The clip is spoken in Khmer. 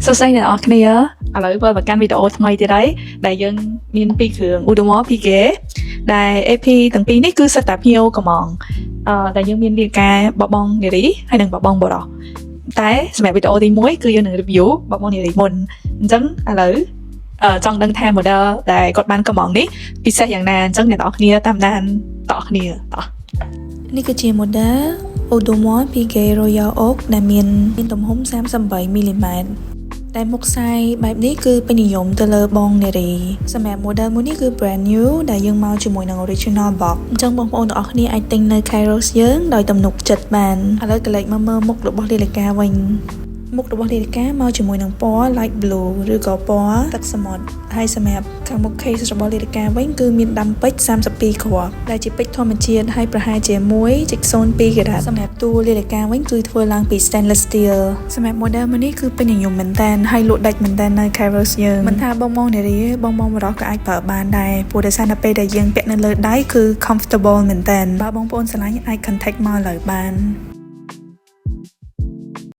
សួស្តីអ្នកនរគ្នាឥឡូវបើកាន់វីដេអូថ្មីទៀតហើយដែលយើងមានពីរគ្រឿង Udomo ពីគេដែល AP ទាំងពីរនេះគឺសិតតែភ្ញៀវកំងដែលយើងមាននាឡិកាបបងនារីហើយនិងបបងបរោះតែសម្រាប់វីដេអូទី1គឺយើងនឹង review បបងនារីមុនអញ្ចឹងឥឡូវចង់ដឹងថា model ដែលគាត់បានកំងនេះពិសេសយ៉ាងណាអញ្ចឹងអ្នកនរគ្នាតាមដានតោះគ្នាតោះនេះគឺជា model Udomo Piguet Royal Oak ដែលមានទំហំ38មីលីម៉ែត្រតែមុខខ្សែបែបនេះគឺពេញនិយមទៅលើបងនារីសម្រាប់ model មួយនេះគឺ brand new ដែលយើងមកជាមួយនឹង original box អញ្ចឹងបងប្អូនទាំងអស់គ្នាអាចទិញនៅ Kairos យើងដោយទំនុកចិត្តបានឥឡូវក៏លេចមកមើលមុខរបស់នាឡិកាវិញមុខរបស់នាឡិកាមកជាមួយនឹងពណ៌ light blue ឬក៏ពណ៌ទឹកសមុទ្រហើយសម្រាប់ខាងមុខ case របស់នាឡិកាវិញគឺមានដាំពេជ្រ32គ្រាប់ដែលជាពេជ្រធម្មជាតិហើយប្រហែលជា 1.02 ការ៉ាត់សម្រាប់តួនាឡិកាវិញគឺធ្វើឡើងពី stainless steel សម្រាប់ model មួយនេះគឺពេញនិយមមែនតើហើយលក់ដាច់មែនតើនៅ Kairos យើងមិនថាបងនារីបងបរោះក៏អាចប្រើបានដែរព្រោះដោយសារនៅពេលដែលយើងពាក់នៅលើដៃគឺ comfortable មែនតើបើបងប្អូនស្រឡាញ់អាច contact មកលើបាន